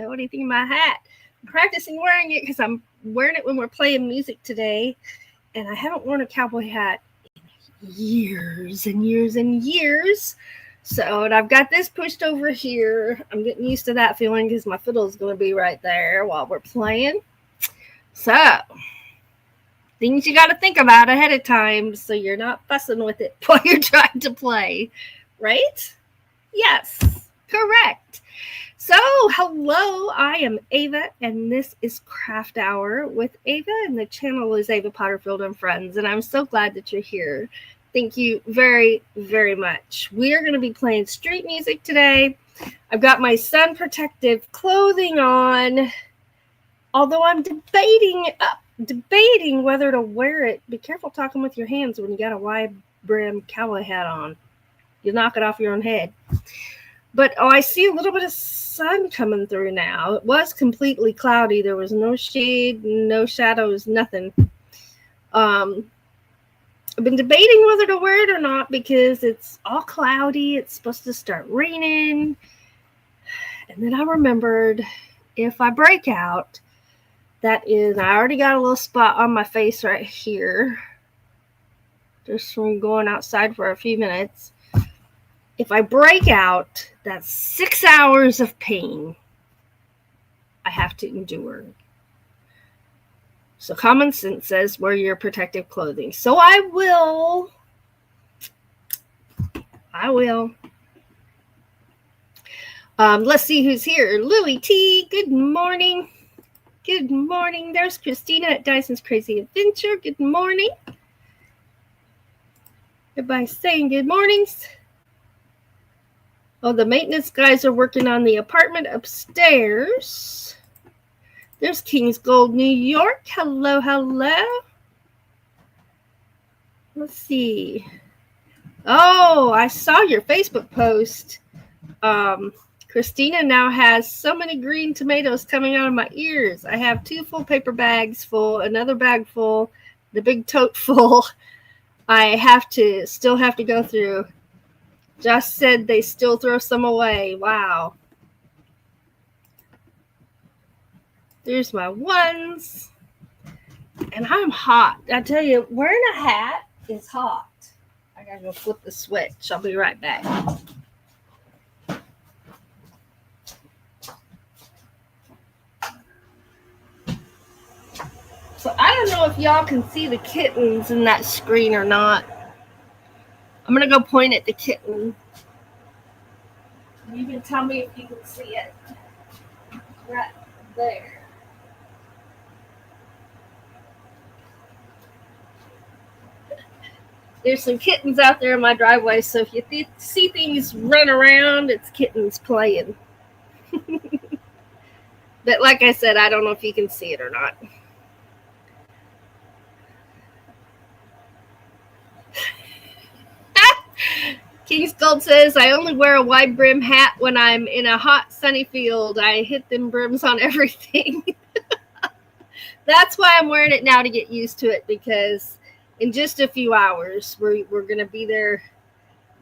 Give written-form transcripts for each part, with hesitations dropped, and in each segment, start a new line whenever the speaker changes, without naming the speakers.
What do you think of my hat? I'm practicing wearing it because I'm wearing it when we're playing music today. And I haven't worn a cowboy hat in years and years and years. So, and I've got this pushed over here. I'm getting used to that feeling because my fiddle is going to be right there while we're playing. So, things you got to think about ahead of time so you're not fussing with it while you're trying to play, right? Yes, correct. So, hello, I am Ava, and this is Craft Hour with Ava, and the channel is Ava Potterfield and Friends, and I'm so glad that you're here. Thank you very, very much. We are going to be playing street music today. I've got my sun protective clothing on, although I'm debating whether to wear it. Be careful talking with your hands when you got a wide brim cowboy hat on. You'll knock it off your own head. But, I see a little bit of sun coming through now. It was completely cloudy. There was no shade, no shadows, nothing. I've been debating whether to wear it or not because it's all cloudy. It's supposed to start raining. And then I remembered if I break out, I already got a little spot on my face right here, just from going outside for a few minutes. If I break out, that's 6 hours of pain I have to endure. So common sense says wear your protective clothing. So I will. Let's see who's here. Louie T, good morning. Good morning. There's Christina at Dyson's Crazy Adventure. Good morning. Everybody's saying good mornings. Oh, the maintenance guys are working on the apartment upstairs. There's Kings Gold, New York. Hello, hello. Let's see. Oh, I saw your Facebook post. Christina now has so many green tomatoes coming out of my ears. I have 2 full paper bags full, another bag full, the big tote full. I still have to go through. Josh said they still throw some away. Wow. There's my ones. And I'm hot. I tell you, wearing a hat is hot. I gotta go flip the switch. I'll be right back. So I don't know if y'all can see the kittens in that screen or not. I'm going to go point at the kitten. You can tell me if you can see it. Right there. There's some kittens out there in my driveway, so if you see things run around, it's kittens playing. But like I said, I don't know if you can see it or not. King's Gold says, I only wear a wide brim hat when I'm in a hot, sunny field. I hit them brims on everything. That's why I'm wearing it now, to get used to it, because in just a few hours, we're going to be there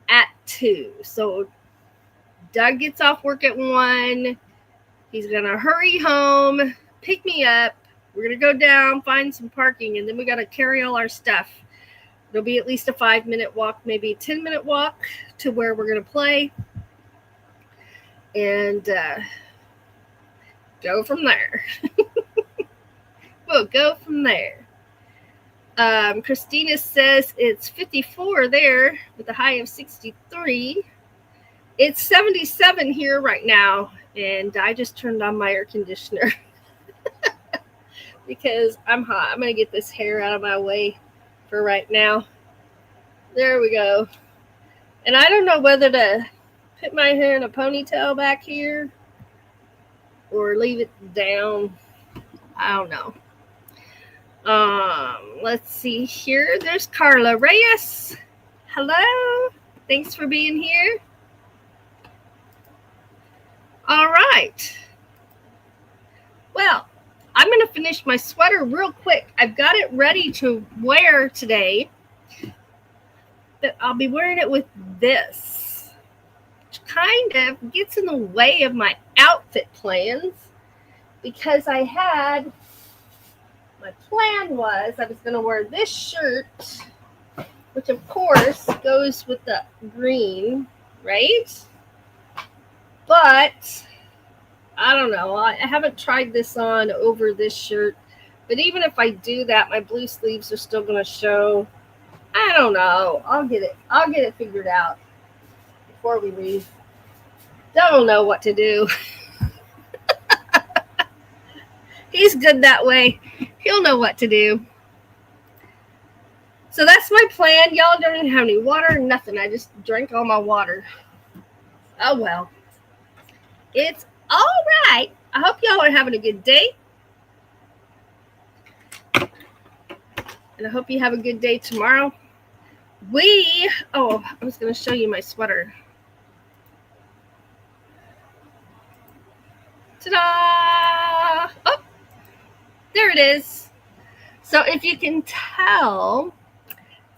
at 2. So Doug gets off work at 1. He's going to hurry home, pick me up. We're going to go down, find some parking, and then we got to carry all our stuff. It'll be at least a 5-minute walk, maybe a 10-minute walk to where we're going to play. And go from there. We'll go from there. Christina says it's 54 there with a high of 63. It's 77 here right now. And I just turned on my air conditioner because I'm hot. I'm going to get this hair out of my way for right now. There we go. And I don't know whether to put my hair in a ponytail back here or leave it down. I don't know. Let's see here. There's Carla Reyes. Hello. Thanks for being here. All right. Well, I'm going to finish my sweater real quick. I've got it ready to wear today, but I'll be wearing it with this kind of gets in the way of my outfit plans because my plan was I was going to wear this shirt, which of course goes with the green, right? But I don't know. I haven't tried this on over this shirt. But even if I do that, my blue sleeves are still going to show. I don't know. I'll get it figured out before we leave. Don't know what to do. He's good that way. He'll know what to do. So that's my plan. Y'all don't even have any water, nothing. I just drank all my water. Oh, well. It's all right. I hope y'all are having a good day. And I hope you have a good day tomorrow. I was going to show you my sweater. Ta-da! Oh, there it is. So if you can tell,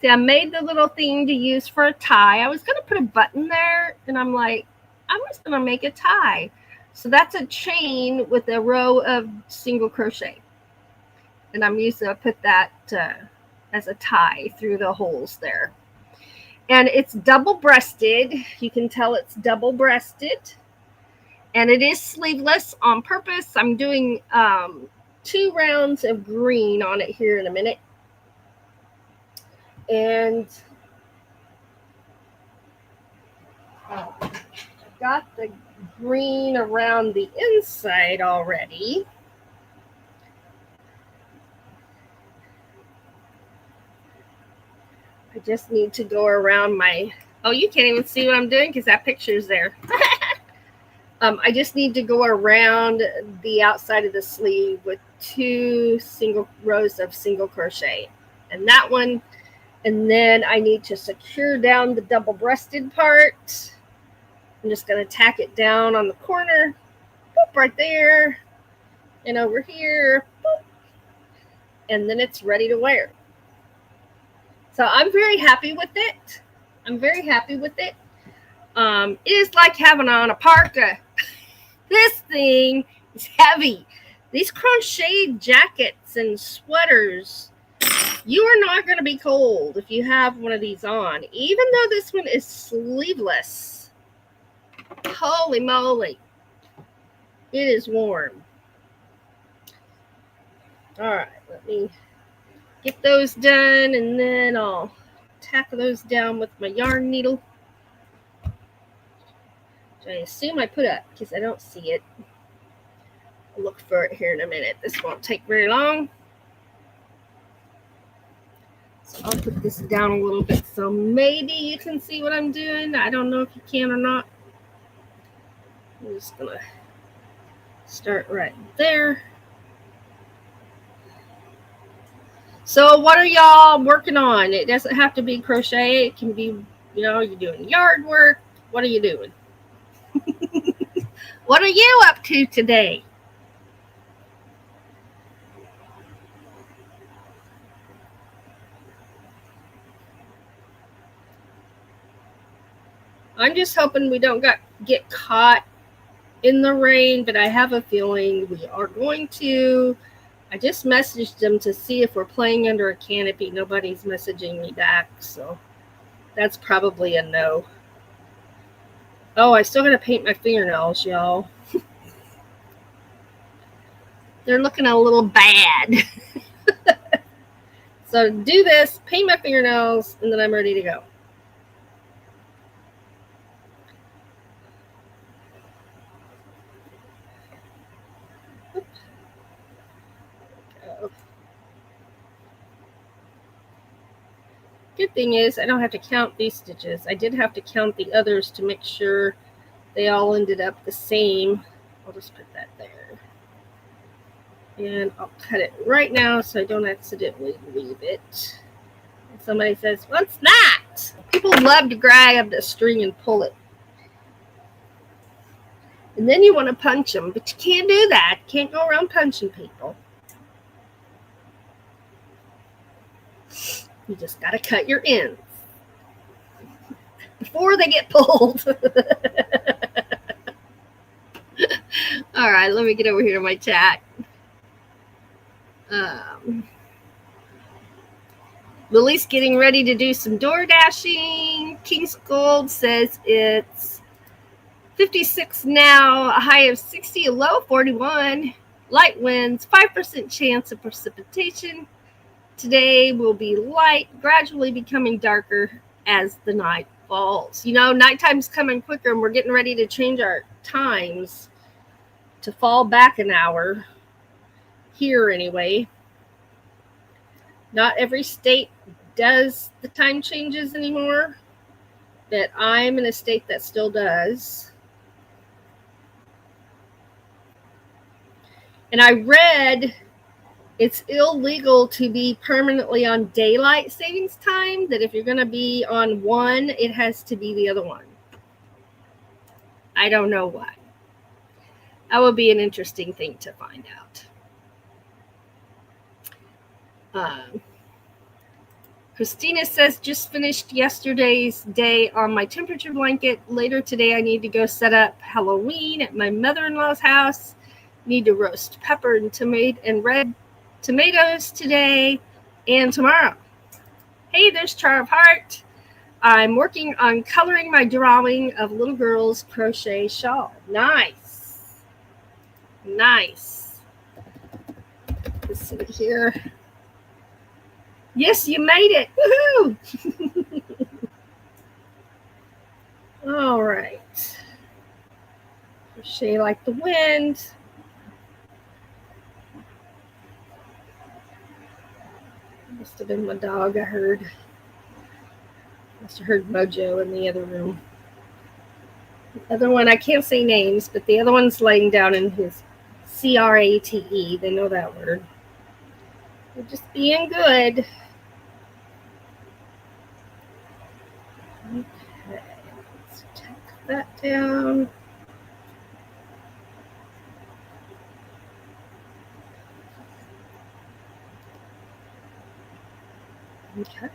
see, I made the little thing to use for a tie. I was going to put a button there, and I'm like, I'm just going to make a tie. So that's a chain with a row of single crochet. And I'm used to put that as a tie through the holes there. And it's double-breasted. You can tell it's double-breasted. And it is sleeveless on purpose. I'm doing 2 rounds of green on it here in a minute. And I got the green around the inside already. I just need to go around you can't even see what I'm doing because that picture's there. I just need to go around the outside of the sleeve with 2 single rows of single crochet. And that one, and then I need to secure down the double-breasted part. I'm just going to tack it down on the corner, boop, right there, and over here, boop, and then it's ready to wear. So I'm very happy with it. It is like having on a parka. This thing is heavy. These crocheted jackets and sweaters, you are not going to be cold if you have one of these on, even though this one is sleeveless. Holy moly. It is warm. All right, let me get those done, and then I'll tack those down with my yarn needle. Which I assume I put up because I don't see it. I'll look for it here in a minute. This won't take very long. So I'll put this down a little bit so maybe you can see what I'm doing. I don't know if you can or not. I'm just going to start right there. So what are y'all working on? It doesn't have to be crochet. It can be, you're doing yard work. What are you doing? What are you up to today? I'm just hoping we don't get caught in the rain, but I have a feeling we are going to. I just messaged them to see if we're playing under a canopy. Nobody's messaging me back, so that's probably a no. Oh, I still got to paint my fingernails, y'all. They're looking a little bad. So do this, paint my fingernails, and then I'm ready to go. Good thing is I don't have to count these stitches. I did have to count the others to make sure they all ended up the same. I'll just put that there. And I'll cut it right now so I don't accidentally leave it. And somebody says, what's that? People love to grab the string and pull it. And then you want to punch them, but you can't do that. You can't go around punching people. You just got to cut your ends. before they get pulled. All right, let me get over here to my chat. Lily's getting ready to do some door dashing. King's Gold says it's 56 now, a high of 60, a low of 41. Light winds, 5% chance of precipitation. Today will be light, gradually becoming darker as the night falls. You know, nighttime's coming quicker, and we're getting ready to change our times to fall back an hour. Here, anyway. Not every state does the time changes anymore, but I'm in a state that still does. And I read it's illegal to be permanently on daylight savings time, that if you're going to be on one, it has to be the other one. I don't know why. That would be an interesting thing to find out. Christina says, just finished yesterday's day on my temperature blanket. Later today, I need to go set up Halloween at my mother-in-law's house. Need to roast pepper and red tomatoes today and tomorrow. Hey, there's Char of Heart. I'm working on coloring my drawing of little girl's crochet shawl. Nice. Nice. Let's see here. Yes, you made it. Woohoo! All right. Crochet like the wind. Must have been my dog, I heard. Must have heard Mojo in the other room. The other one, I can't say names, but the other one's laying down in his crate. They know that word. They're just being good. Okay, let's take that down. Okay.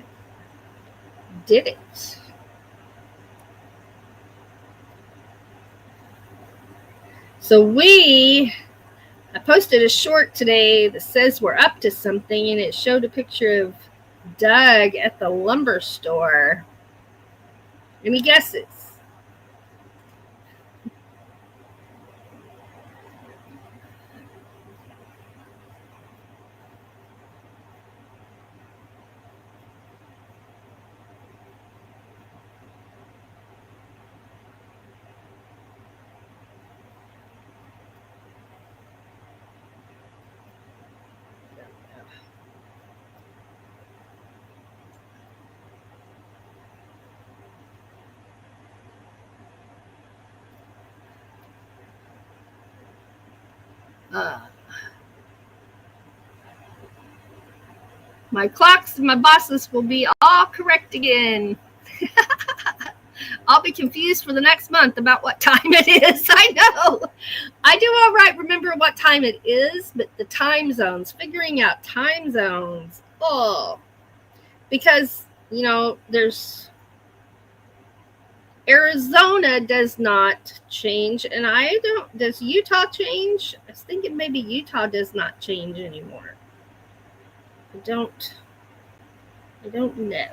Did it. So I posted a short today that says we're up to something, and it showed a picture of Doug at the lumber store. Any guesses? My clocks and my bosses will be all correct again. I'll be confused for the next month about what time it is. I know. I do all right remember what time it is, but the time zones, figuring out time zones. Oh, because, you know, there's Arizona does not change, and does Utah change? I was thinking maybe Utah does not change anymore. I don't know.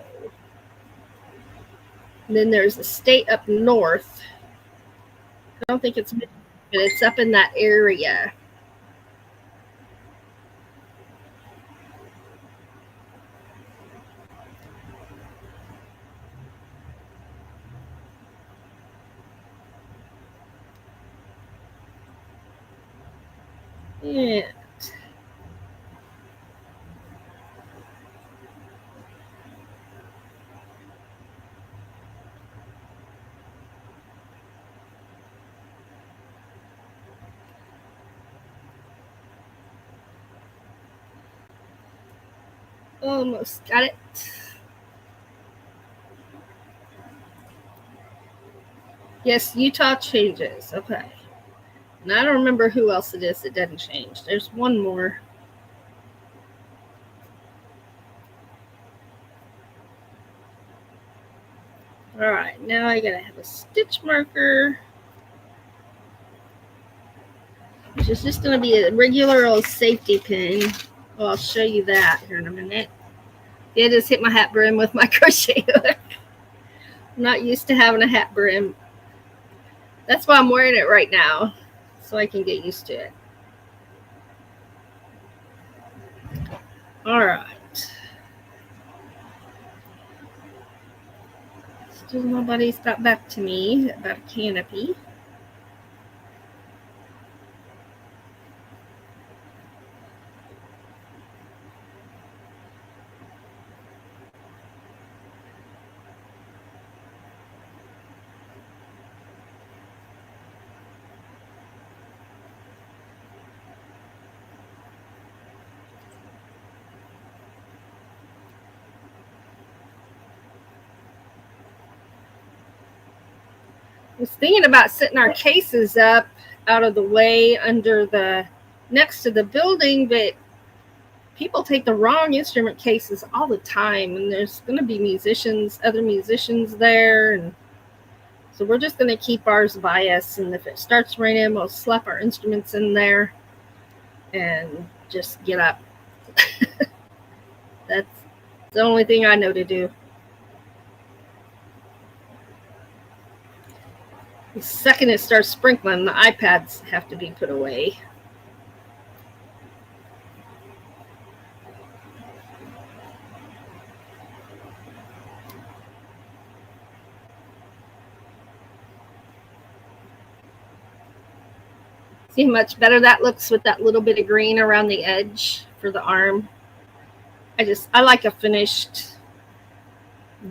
And then there's a state up north. I don't think it's Michigan, but it's up in that area. Yeah. Almost got it. Yes, Utah changes. Okay. And I don't remember who else it is that doesn't change. There's one more. All All right, now I gotta have a stitch marker, which is just gonna be a regular old safety pin. Well, I'll show you that here in a minute. It just hit my hat brim with my crochet hook. I'm not used to having a hat brim. That's why I'm wearing it right now, so I can get used to it. All right. Still nobody's got back to me about a canopy. I was thinking about setting our cases up out of the way under the next to the building, but people take the wrong instrument cases all the time, and there's going to be other musicians there, and so we're just going to keep ours by us, and if it starts raining, we'll slap our instruments in there and just get up. That's the only thing I know to do. The second it starts sprinkling, the iPads have to be put away. See how much better that looks with that little bit of green around the edge for the arm. I like a finished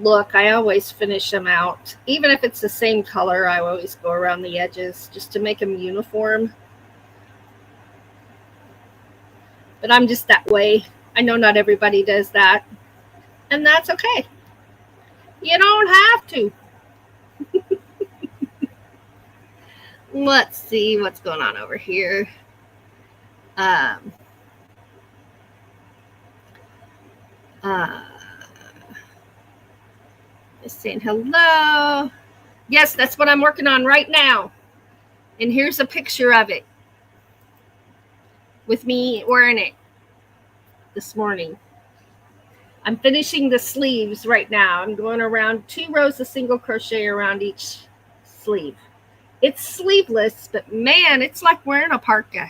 look. I always finish them out. Even if it's the same color, I always go around the edges just to make them uniform. But I'm just that way. I know not everybody does that, and that's okay. You don't have to. Let's see what's going on over here. Just saying hello. Yes, that's what I'm working on right now. And here's a picture of it with me wearing it this morning. I'm finishing the sleeves right now. I'm going around 2 rows of single crochet around each sleeve. It's sleeveless, but man, it's like wearing a parka.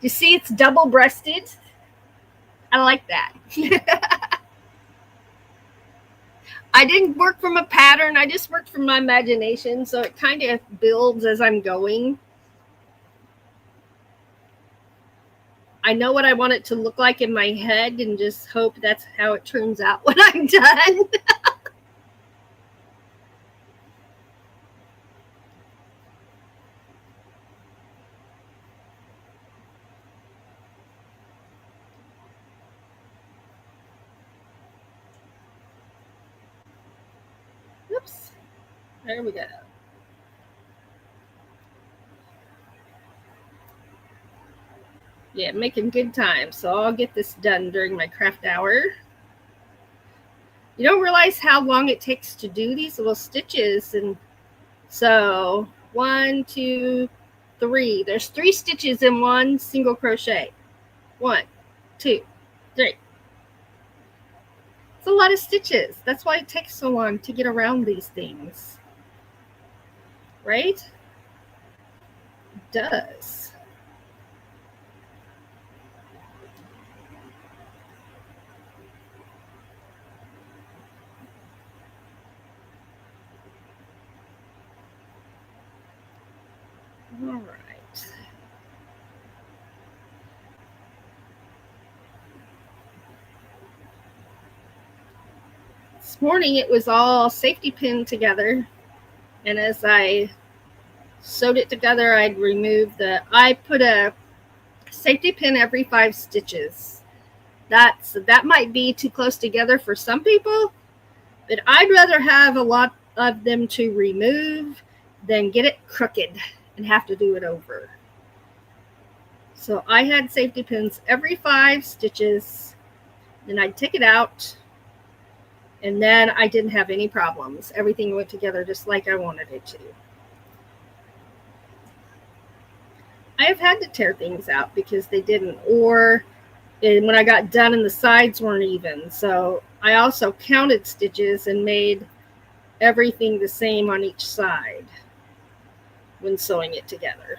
You see it's double-breasted? I like that. I didn't work from a pattern. I just worked from my imagination, so it kind of builds as I'm going. I know what I want it to look like in my head and just hope that's how it turns out when I'm done. Oops. There we go. Yeah, making good time. So I'll get this done during my craft hour. You don't realize how long it takes to do these little stitches. And so 1, 2, 3. There's 3 stitches in one single crochet. 1, 2, 3. It's a lot of stitches. That's why it takes so long to get around these things. Right? It does. All right. This morning it was all safety pinned together, and as I sewed it together, I'd remove I put a safety pin every 5 stitches. That might be too close together for some people, but I'd rather have a lot of them to remove than get it crooked and have to do it over. So I had safety pins every 5 stitches. Then I'd take it out, And then I didn't have any problems. Everything went together just like I wanted it to. I have had to tear things out because they didn't, or when I got done and the sides weren't even. So I also counted stitches and made everything the same on each side when sewing it together.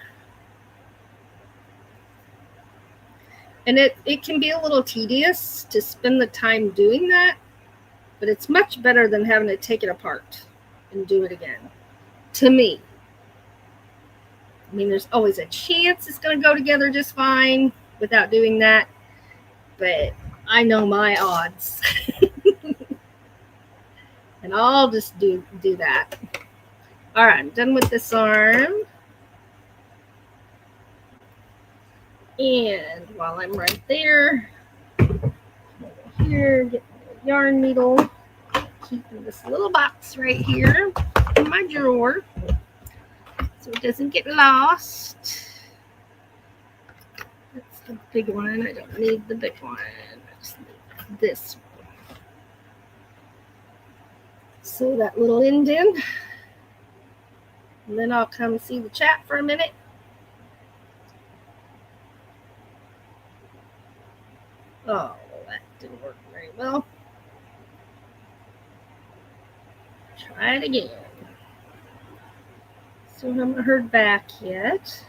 And it can be a little tedious to spend the time doing that, but it's much better than having to take it apart and do it again, to me. I mean, there's always a chance it's going to go together just fine without doing that, but I know my odds. And I'll just do that. All right, I'm done with this arm. And while I'm right there, here, get my yarn needle, keeping this little box right here in my drawer so it doesn't get lost. That's the big one. I don't need the big one. I just need this one. Sew that little indent. And then I'll come see the chat for a minute. Oh, that didn't work very well. Try it again. So I haven't heard back yet.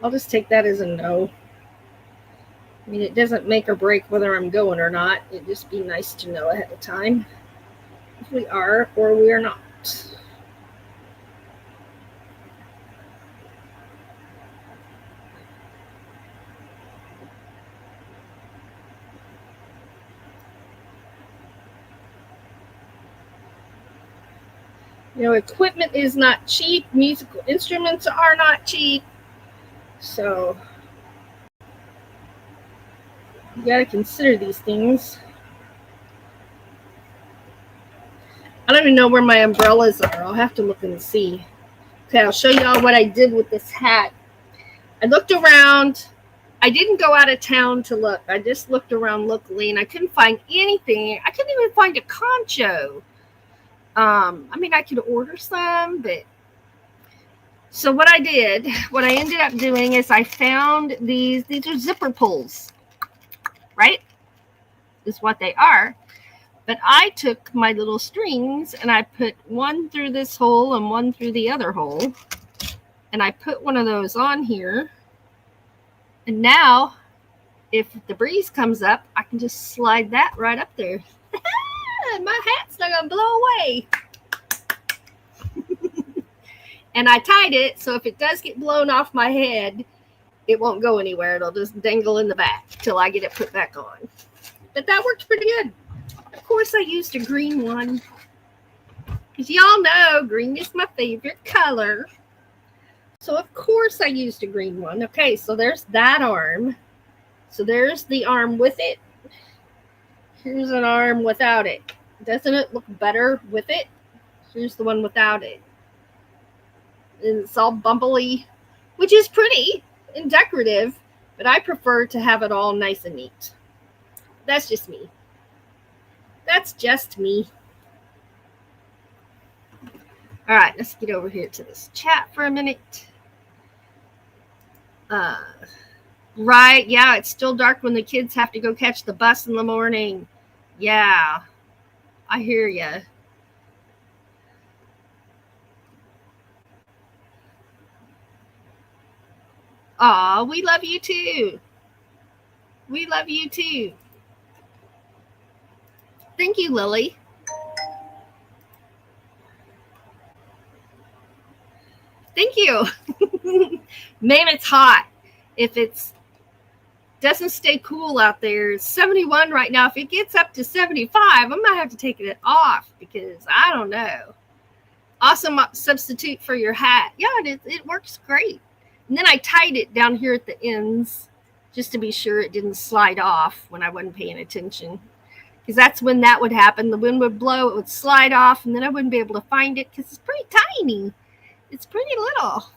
I'll just take that as a no. I mean, it doesn't make or break whether I'm going or not. It'd just be nice to know ahead of time if we are or we are not. You know, equipment is not cheap. Musical instruments are not cheap. So you got to consider these things. I don't even know where my umbrellas are. I'll have to look and see. Okay, I'll show y'all what I did with this hat. I looked around. I didn't go out of town to look. I just looked around locally, and I couldn't find anything. I couldn't even find a concho. I mean, I could order some, but... So what I ended up doing is I found these are zipper pulls, right? Is what they are. But I took my little strings and I put one through this hole and one through the other hole. And I put one of those on here. And now, if the breeze comes up, I can just slide that right up there. My hat's not going to blow away. And I tied it, so if it does get blown off my head, it won't go anywhere. It'll just dangle in the back till I get it put back on. But that worked pretty good. Of course, I used a green one. Because y'all know green is my favorite color. So, of course, I used a green one. Okay, so there's that arm. So there's the arm with it. Here's an arm without it. Doesn't it look better with it? Here's the one without it. And it's all bumpily, which is pretty and decorative, but I prefer to have it all nice and neat. That's just me. That's just me. All right, let's get over here to this chat for a minute. Right, yeah, it's still dark when the kids have to go catch the bus in the morning. Yeah, I hear ya. Aw, we love you too. We love you too. Thank you, Lily. Thank you. Man, it's hot. If it's doesn't stay cool out there, it's 71 right now. If it gets up to 75, I might have to take it off because I don't know. Awesome substitute for your hat. Yeah, it works great. And then I tied it down here at the ends just to be sure it didn't slide off when I wasn't paying attention. Because that's when that would happen. The wind would blow, it would slide off, and then I wouldn't be able to find it because it's pretty tiny. It's pretty little.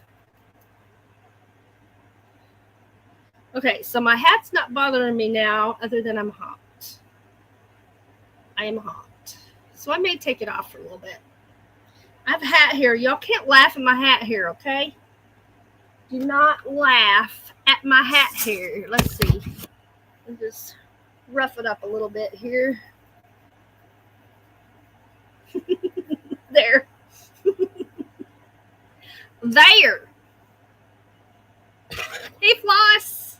Okay, so my hat's not bothering me now other than I'm hot. I am hot. So I may take it off for a little bit. I have hat hair. Y'all can't laugh at my hat hair, okay? Do not laugh at my hat hair. Let's see. I'll just rough it up a little bit here. There. There. Hey, Floss.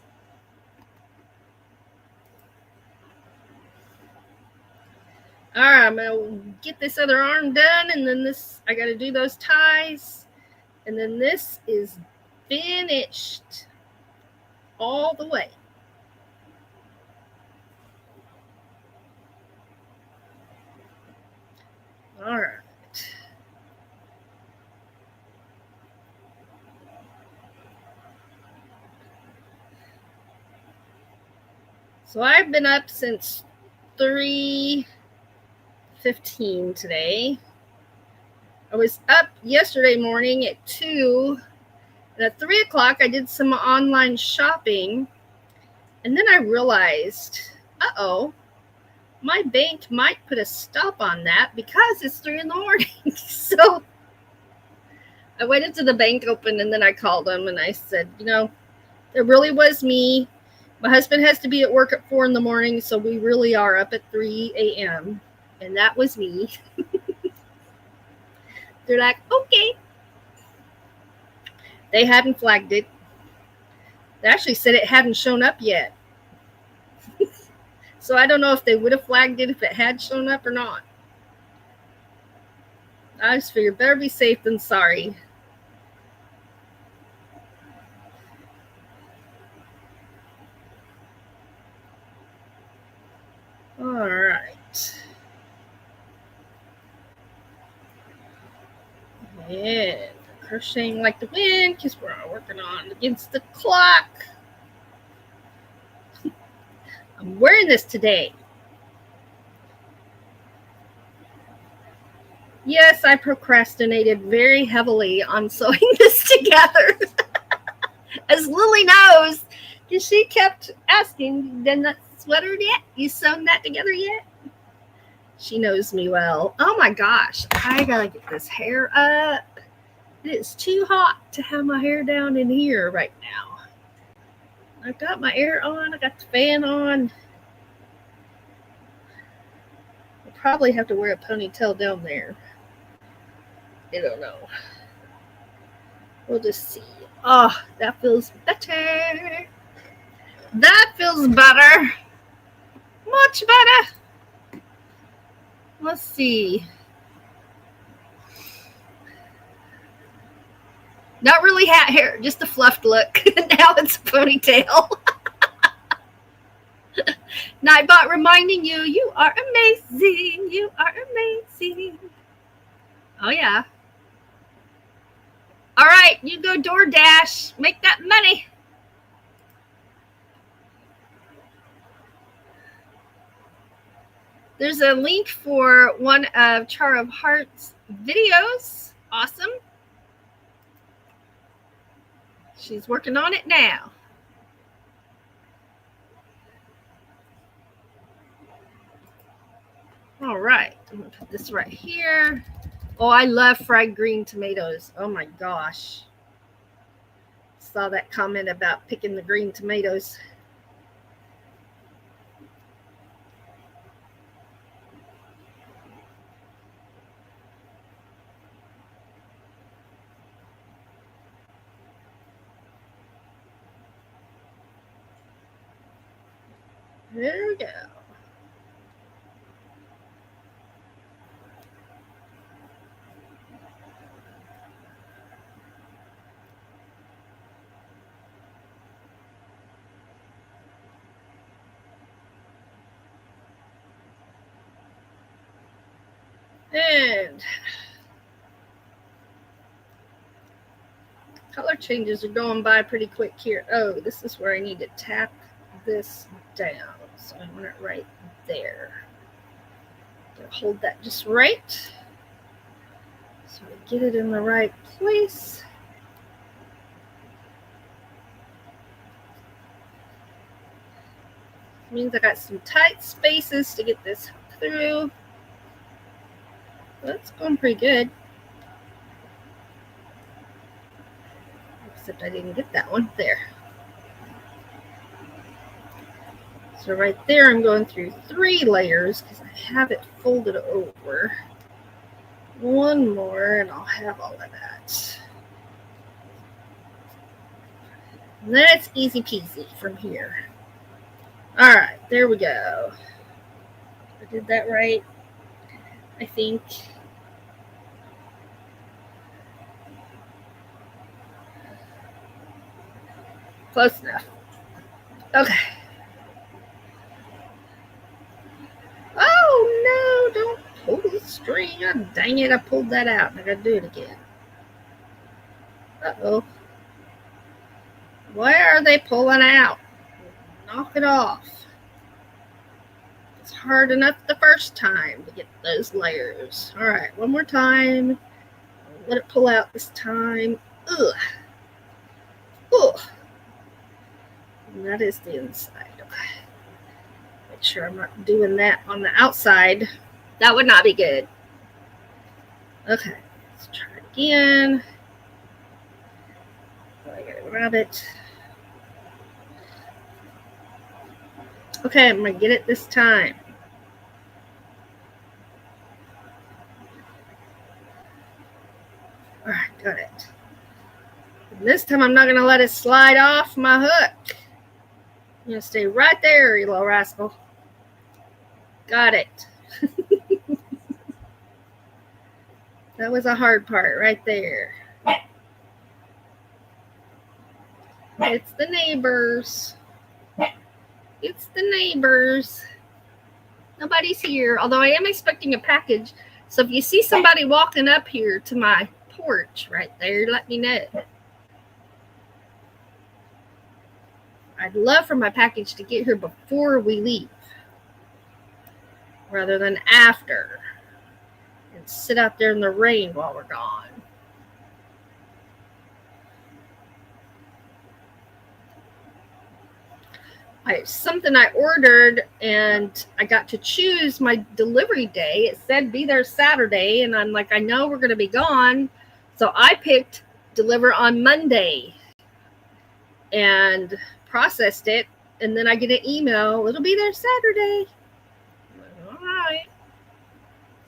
All right, I'm going to get this other arm done, and then this, I got to do those ties, and then this is finished all the way. All right. So I've been up since 3:15 today. I was up yesterday morning at 2, and at 3 o'clock I did some online shopping, and then I realized, my bank might put a stop on that because it's 3 in the morning. So I waited till the bank opened, and then I called them and I said, it really was me. My husband has to be at work at 4 in the morning, so we really are up at 3 a.m. And that was me. They're like, okay. They hadn't flagged it. They actually said it hadn't shown up yet. So I don't know if they would have flagged it if it had shown up or not. I just figured better be safe than sorry. All right. Yeah, crocheting like the wind because we're working on against the clock. I'm wearing this today. Yes, I procrastinated very heavily on sewing this together. As Lily knows, because she kept asking, "Then that sweater yet? You sewn that together yet?" She knows me well. Oh my gosh, I gotta get this hair up. It is too hot to have my hair down in here right now. I've got my air on, I got the fan on. I'll probably have to wear a ponytail down there. I don't know. We'll just see. Oh, that feels better. That feels better. Much better. Let's see. Not really hat hair, just a fluffed look. Now it's a ponytail. Nightbot reminding you, you are amazing. You are amazing. Oh, yeah. All right, you go DoorDash. Make that money. There's a link for one of Char of Heart's videos. Awesome. She's working on it now. All right, I'm going to put this right here. Oh, I love fried green tomatoes. Oh, my gosh. Saw that comment about picking the green tomatoes. There we go. And color changes are going by pretty quick here. Oh, this is where I need to tap this down. So I want it right there. Hold that just right. So we get it in the right place. Means I got some tight spaces to get this through. That's going pretty good. Except I didn't get that one. There. So right there, I'm going through 3 layers because I have it folded over. One more, and I'll have all of that. And then it's easy peasy from here. All right, there we go. I did that right, I think. Close enough. Okay. Oh, no, don't pull the string. Oh, dang it, I pulled that out. I gotta do it again. Uh-oh. Why are they pulling out? Knock it off. It's hard enough the first time to get those layers. All right, one more time. Let it pull out this time. Ugh. Ugh. And that is the inside. Okay. Make sure I'm not doing that on the outside. That would not be good. Okay, let's try it again. Oh, I gotta grab it. Okay, I'm gonna get it this time. All right, got it. And this time I'm not gonna let it slide off my hook. I'm gonna stay right there, you little rascal. Got it. That was a hard part right there. It's the neighbors. It's the neighbors. Nobody's here, although I am expecting a package. So if you see somebody walking up here to my porch right there, let me know. I'd love for my package to get here before we leave, rather than after, and sit out there in the rain while we're gone. Something I ordered, and I got to choose my delivery day. It said be there Saturday, and I'm like, I know we're going to be gone. So I picked deliver on Monday and processed it, and then I get an email, it'll be there Saturday. I'm like, all right.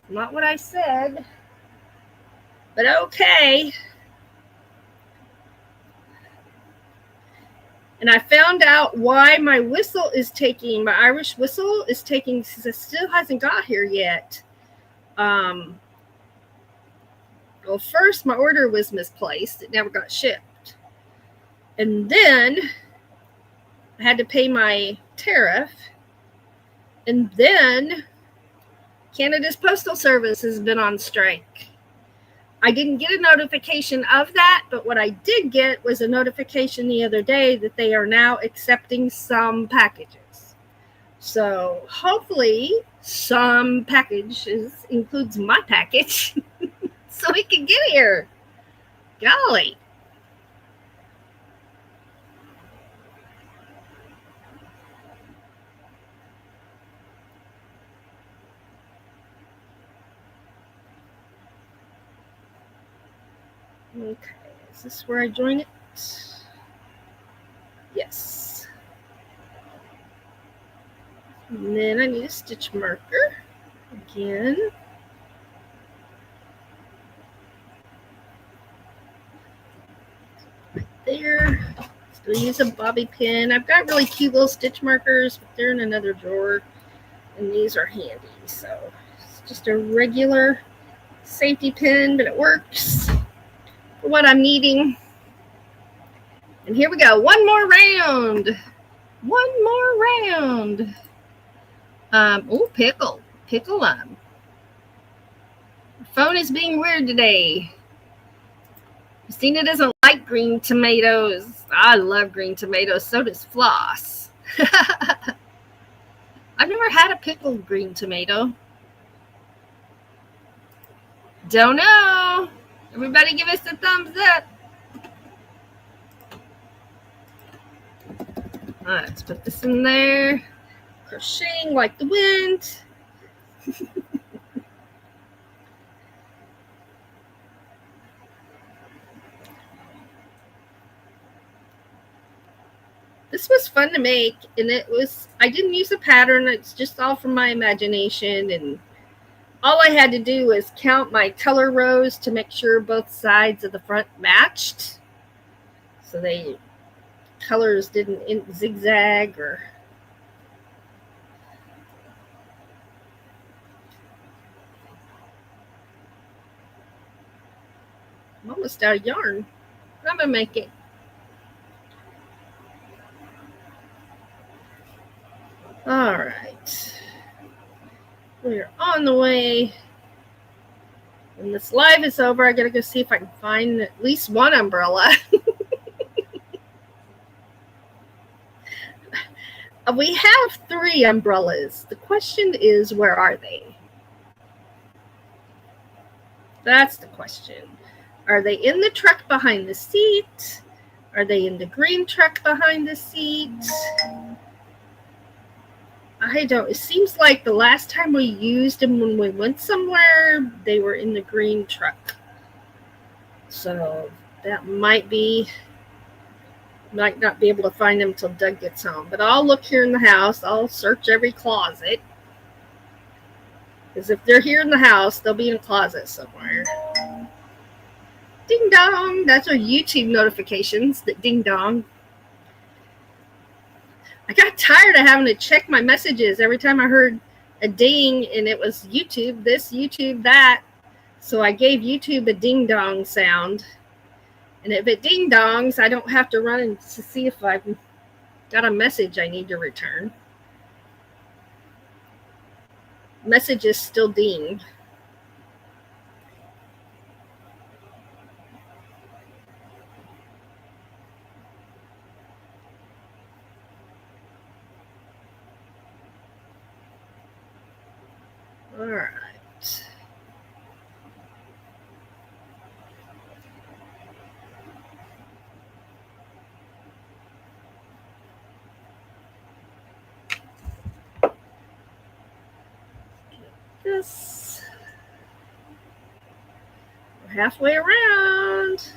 Not what I said, but okay. And I found out why my whistle is taking, my Irish whistle is taking, since it still hasn't got here yet. Well, first my order was misplaced. It never got shipped. And then I had to pay my tariff. And then Canada's Postal Service has been on strike. I didn't get a notification of that, but what I did get was a notification the other day that they are now accepting some packages. So hopefully some packages includes my package so we can get here. Golly. Okay, is this where I join it? Yes. And then I need a stitch marker again. Right there. Still use a bobby pin. I've got really cute little stitch markers, but they're in another drawer, and these are handy. So it's just a regular safety pin, but it works for what I'm needing. And here we go. One more round. One more round. Oh, pickle. Pickle on. The phone is being weird today. Christina doesn't like green tomatoes. I love green tomatoes. So does Floss. I've never had a pickled green tomato. Don't know. Everybody give us a thumbs up. All right, let's put this in there. Crocheting like the wind. This was fun to make, and I didn't use a pattern. It's just all from my imagination, and all I had to do was count my color rows to make sure both sides of the front matched. So the colors didn't zigzag or... I'm almost out of yarn. I'm gonna make it. All right. We're on the way. When this live is over, I gotta go see if I can find at least one umbrella. We have 3 umbrellas. The question is, where are they? That's the question. Are they in the truck behind the seat? Are they in the green truck behind the seat? I don't. It seems like the last time we used them when we went somewhere, they were in the green truck. So that might not be able to find them until Doug gets home. But I'll look here in the house. I'll search every closet. Because if they're here in the house, they'll be in a closet somewhere. Ding dong. That's our YouTube notifications. That ding dong. I got tired of having to check my messages every time I heard a ding, and it was YouTube this, YouTube that. So I gave YouTube a ding dong sound. And if it ding dongs, I don't have to run in to see if I've got a message I need to return. Messages still ding. All right. This. We're halfway around.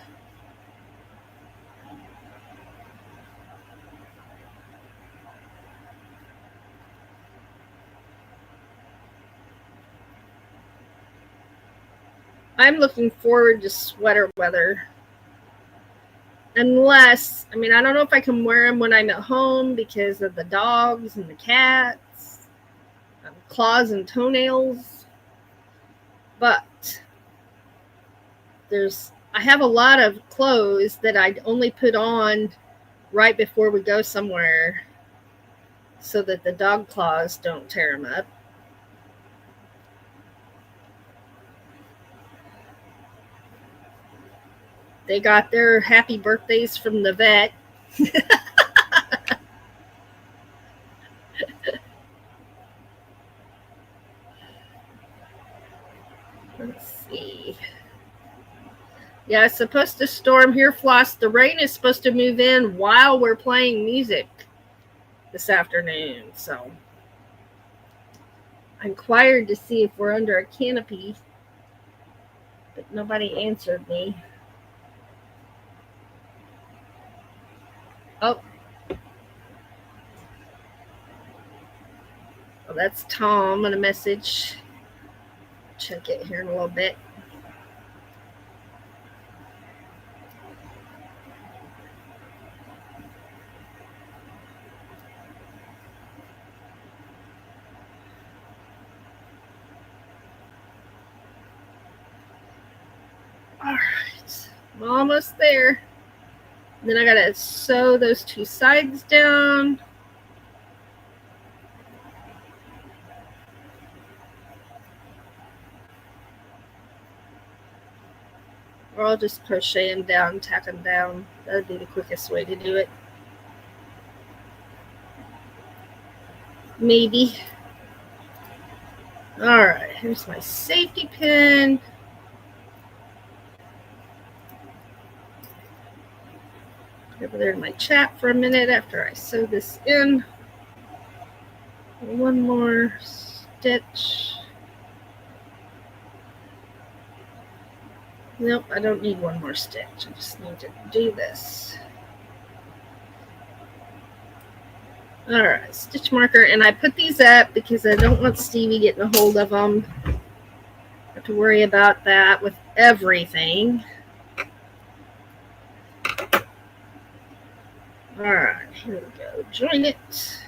I'm looking forward to sweater weather. Unless, I don't know if I can wear them when I'm at home because of the dogs and the cats, claws and toenails. But I have a lot of clothes that I only put on right before we go somewhere so that the dog claws don't tear them up. They got their happy birthdays from the vet. Let's see. Yeah, it's supposed to storm here, Floss. The rain is supposed to move in while we're playing music this afternoon. So I inquired to see if we're under a canopy, but nobody answered me. Oh, well, that's Tom on a message. Check it here in a little bit. All right, I'm almost there. Then I gotta sew those 2 sides down. Or I'll just crochet them down, tack them down. That'd be the quickest way to do it. Maybe. All right, here's my safety pin. Over there in my chat for a minute after I sew this in. One more stitch. Nope, I don't need one more stitch. I just need to do this. Alright, stitch marker. And I put these up because I don't want Stevie getting a hold of them. I have to worry about that with everything. Alright, here we go. Join it.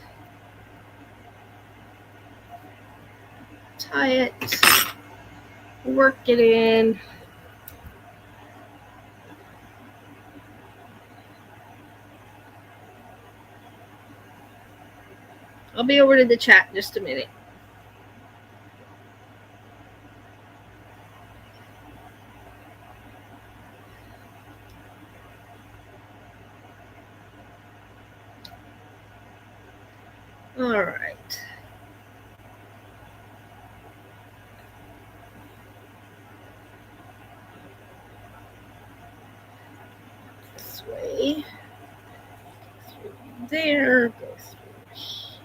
Tie it. Work it in. I'll be over to the chat in just a minute. All right. This way. Through there. Go through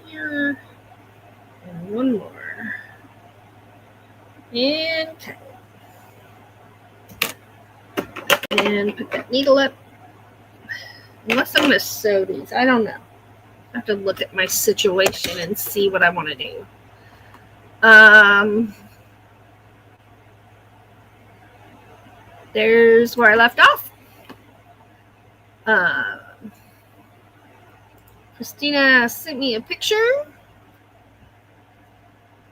here. And one more. And cut it. And put that needle up. Unless I'm going to sew these. I don't know. I have to look at my situation and see what I want to do. There's where I left off. Christina sent me a picture.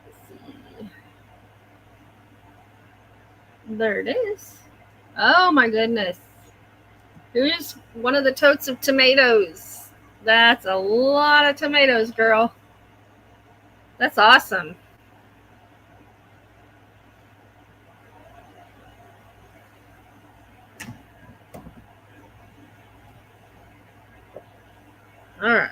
Let's see. There it is. Oh my goodness. Here's one of the totes of tomatoes. That's a lot of tomatoes, girl. That's awesome. All right.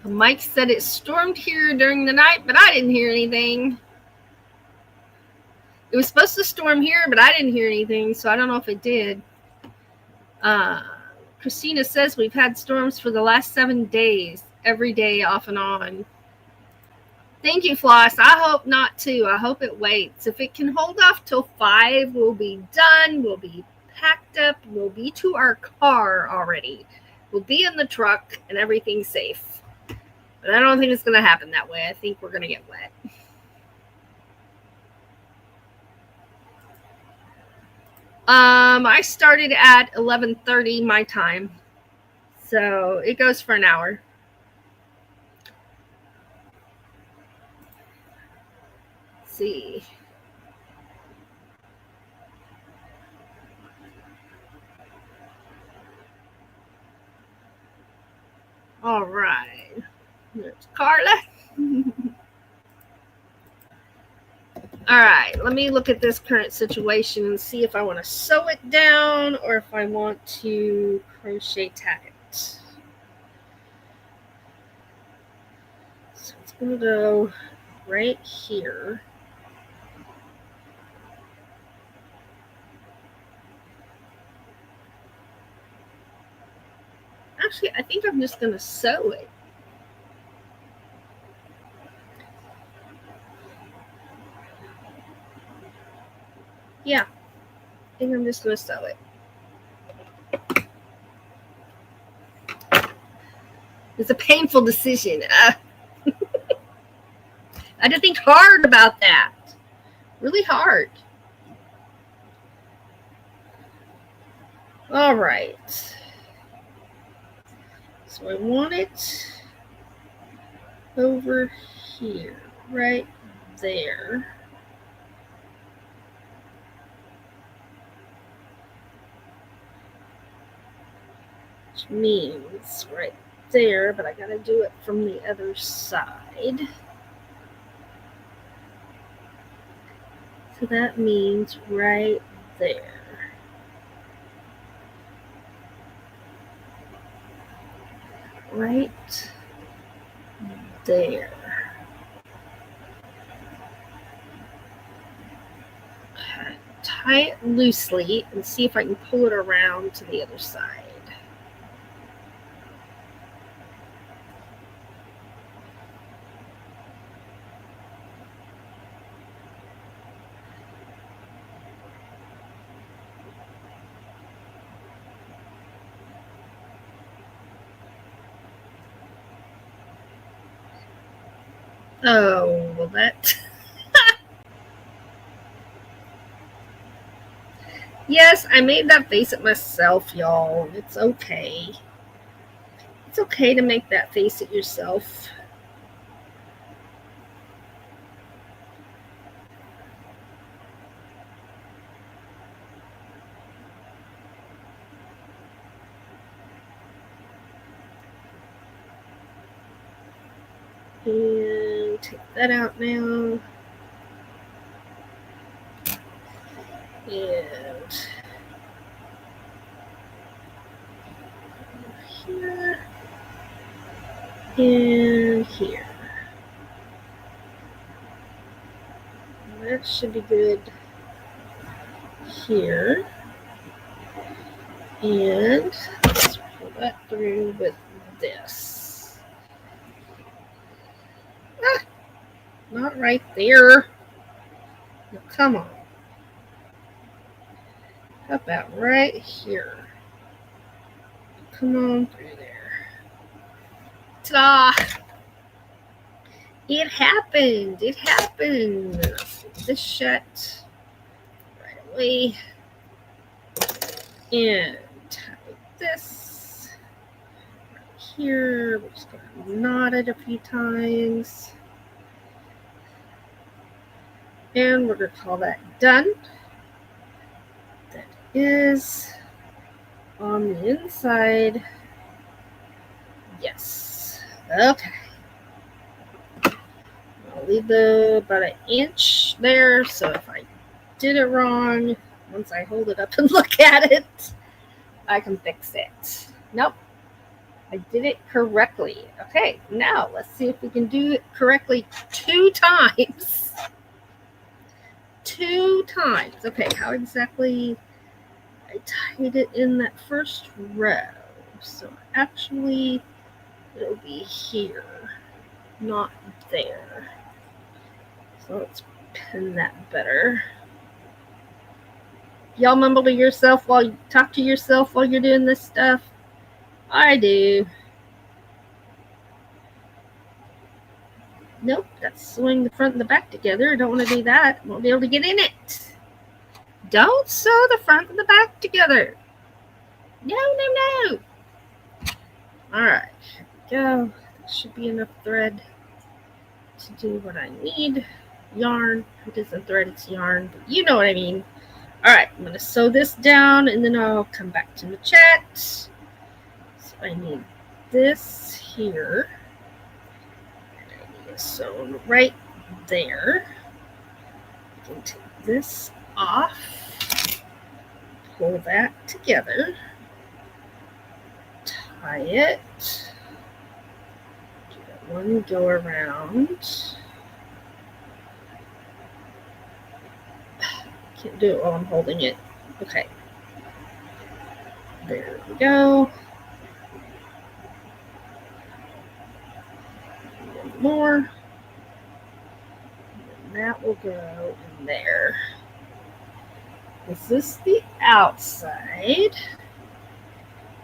Mike said it stormed here during the night, but I didn't hear anything. It was supposed to storm here, but I didn't hear anything, so I don't know if it did. Christina says we've had storms for the last 7 days, every day off and on. Thank you, Floss. I hope not too. I hope it waits. If it can hold off till 5, we'll be done. We'll be packed up. We'll be to our car already. We'll be in the truck and everything's safe. But I don't think it's going to happen that way. I think we're going to get wet. I started at 11:30 my time. So it goes for an hour. Let's see. All right. There's Carla. All right, let me look at this current situation and see if I want to sew it down or if I want to crochet tag it. So it's going to go right here. Actually, I think I'm just going to sew it. Yeah, I think I'm just going to sew it. It's a painful decision. I had to think hard about that. Really hard. All right. So I want it over here, right there. Which means right there, but I gotta do it from the other side. So that means right there. Right there. Okay. Tie it loosely and see if I can pull it around to the other side. Oh, well that... Yes, I made that face at myself, y'all. It's okay. It's okay to make that face at yourself. And take that out now. And here. And here. That should be good here. And let's pull that through with this. Ah, not right there. Now, come on. How about right here? Come on through there. Ta-da! It happened. It happened. Let's get this shut right away. And tap this right here. We're just going to knot it a few times. And we're going to call that done. That is on the inside. Yes. Okay. I'll leave about an inch there, so if I did it wrong, once I hold it up and look at it, I can fix it. Nope. I did it correctly. Okay, now let's see if we can do it correctly 2 times. 2 times. Okay, how exactly? I tied it in that first row. So actually, it'll be here, not there. So let's pin that better. Y'all mumble to yourself while you talk to yourself while you're doing this stuff? I do. Nope, that's sewing the front and the back together. I don't want to do that. I won't be able to get in it. Don't sew the front and the back together. No, no, no. All right, here we go. That should be enough thread to do what I need. Yarn. It isn't thread, it's yarn, but you know what I mean. All right, I'm going to sew this down, and then I'll come back to the chat. So I need this here. And I need it sewn right there. I can take this off. Pull that together. Tie it. Do that one go around. Can't do it while I'm holding it. Okay. There we go. One more. And that will go in there. Is this the outside?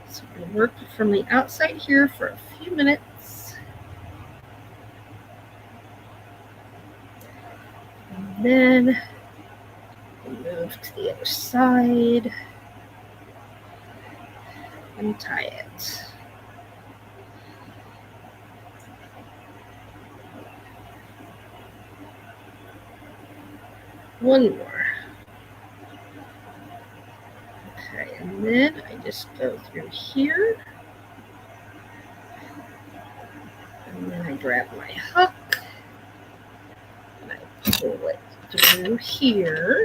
So we're going to work from the outside here for a few minutes. And then move to the other side and tie it. One more. Okay, and then I just go through here. And then I grab my hook and I pull it through here.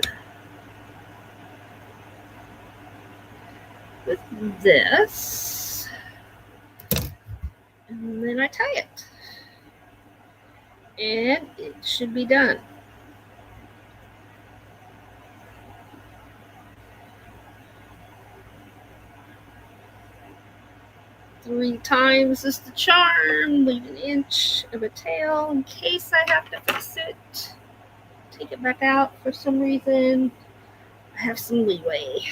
With this, and then I tie it, and it should be done. Three times is the charm. Leave an inch of a tail in case I have to fix it. Take it back out for some reason. I have some leeway.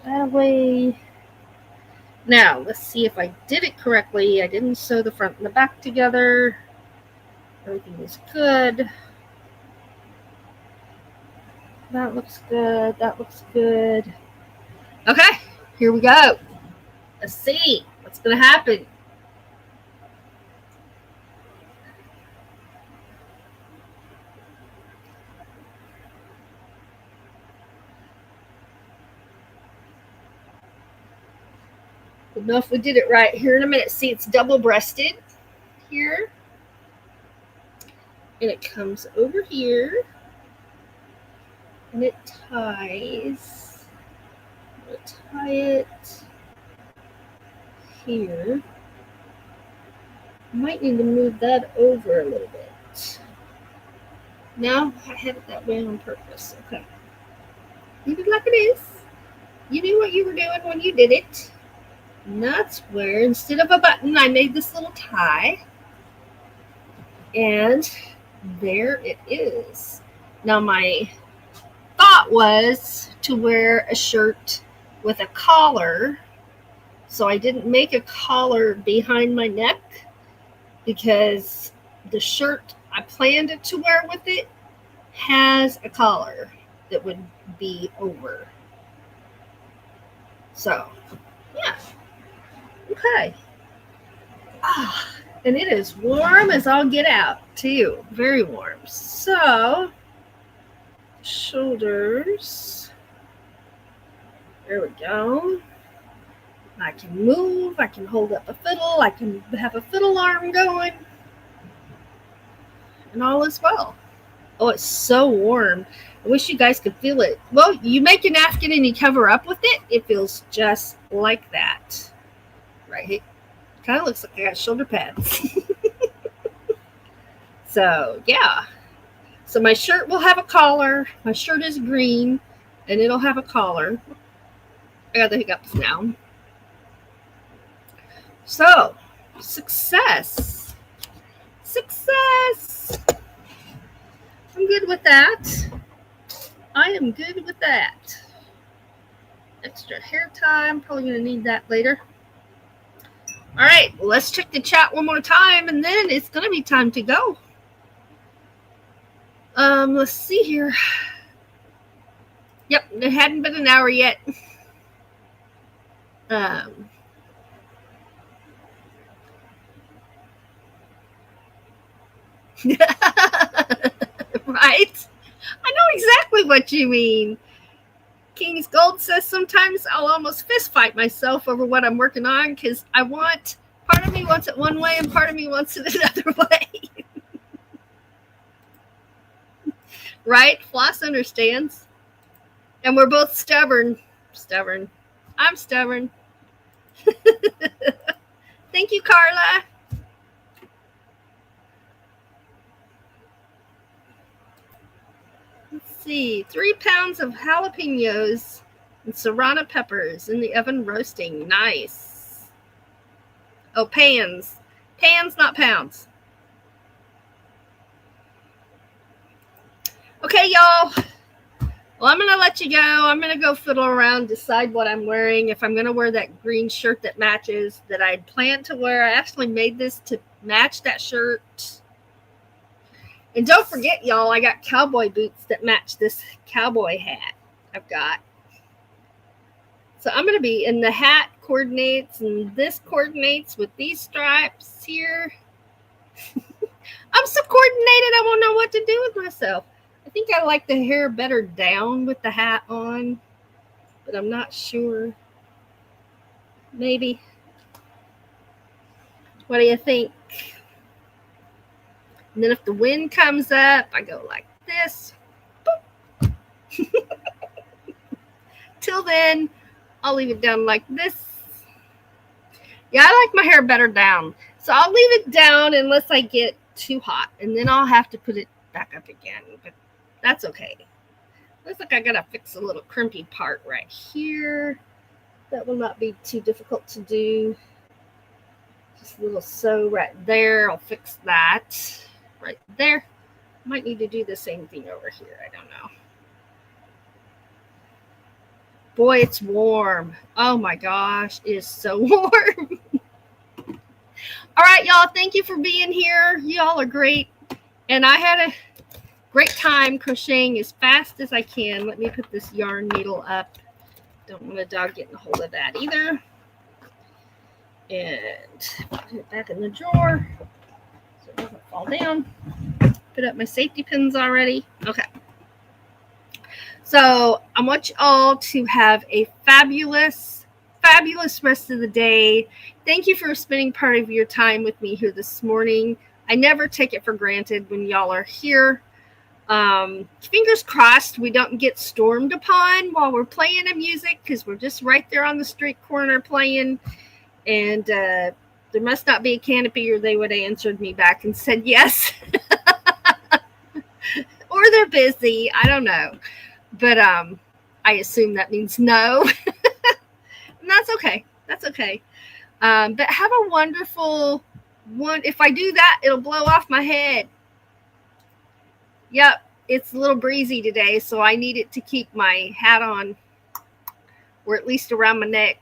That way. Now, let's see if I did it correctly. I didn't sew the front and the back together. Everything is good. That looks good. That looks good. Okay, here we go. Let's see what's going to happen. Don't know if we did it right here in a minute. See, it's double-breasted here. And it comes over here. And it ties. I'm going to tie it here. I might need to move that over a little bit. No, I had it that way on purpose. Okay. Leave it like it is. You knew what you were doing when you did it. And that's where, instead of a button, I made this little tie. And there it is. Now, my thought was to wear a shirt with a collar. So I didn't make a collar behind my neck because the shirt I planned it to wear with it has a collar that would be over. So, yeah. Okay. And it is warm as all get out, too. Very warm. So, shoulders. There we go. I can move. I can hold up a fiddle. I can have a fiddle arm going. And all is well. Oh, it's so warm. I wish you guys could feel it. Well, you make a napkin and you cover up with it. It feels just like that. Right? Kind of looks like I got shoulder pads. So, yeah. So my shirt will have a collar. My shirt is green, and it'll have a collar. I got the hiccups now. So, success. Success. I'm good with that. I am good with that. Extra hair tie. I'm probably going to need that later. All right, let's check the chat one more time, and then it's going to be time to go. Let's see here. Yep, it hadn't been an hour yet. Right? I know exactly what you mean. King's Gold says sometimes I'll almost fist fight myself over what I'm working on because part of me wants it one way and part of me wants it another way. Right? Floss understands. And we're both stubborn. Stubborn. I'm stubborn. Thank you, Carla. Let's see. 3 pounds of jalapenos and serrano peppers in the oven roasting. Nice. Oh, pans. Pans, not pounds. Okay, y'all. Well, I'm going to let you go. I'm going to go fiddle around, decide what I'm wearing. If I'm going to wear that green shirt that matches that I had planned to wear. I actually made this to match that shirt. And don't forget, y'all, I got cowboy boots that match this cowboy hat I've got. So I'm going to be in the hat coordinates and this coordinates with these stripes here. I'm so coordinated, I won't know what to do with myself. I think I like the hair better down with the hat on, but I'm not sure. Maybe. What do you think? And then if the wind comes up, I go like this. Till then, I'll leave it down like this. Yeah, I like my hair better down. So I'll leave it down unless I get too hot. And then I'll have to put it back up again. But that's okay. Looks like I got to fix a little crimpy part right here. That will not be too difficult to do. Just a little sew right there. I'll fix that right there. Might need to do the same thing over here. I don't know. Boy, it's warm. Oh my gosh, it is so warm. All right, y'all. Thank you for being here. Y'all are great. And I had a great time crocheting as fast as I can. Let me put this yarn needle up. Don't want a dog getting a hold of that either. And put it back in the drawer so it doesn't fall down. Put up my safety pins already. Okay. So I want you all to have a fabulous rest of the day. Thank you for spending part of your time with me here this morning. I never take it for granted when y'all are here. Fingers crossed we don't get stormed upon while we're playing the music, because we're just right there on the street corner playing. And there must not be a canopy, or they would have answered me back and said yes. Or they're busy. I don't know. But I assume that means no. And that's okay. That's okay. But have a wonderful one. If I do that, it'll blow off my head. Yep. It's a little breezy today, so I need it to keep my hat on, or at least around my neck.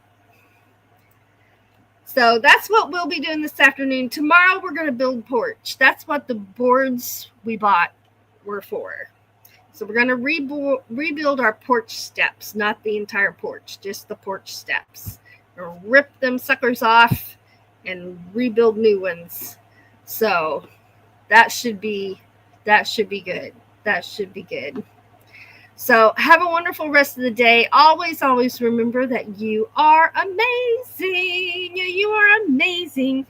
So that's what we'll be doing this afternoon. Tomorrow we're going to build porch. That's what the boards we bought were for. So we're going to rebuild our porch steps, not the entire porch, just the porch steps. We'll rip them suckers off and rebuild new ones. So that should be good. That should be good. So have a wonderful rest of the day. Always, always remember that you are amazing. You are amazing.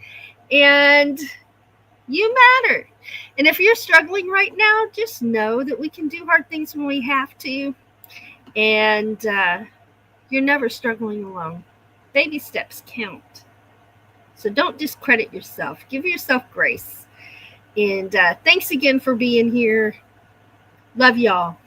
And you matter. And if you're struggling right now, just know that we can do hard things when we have to. And you're never struggling alone. Baby steps count. So don't discredit yourself. Give yourself grace. And thanks again for being here. Love y'all.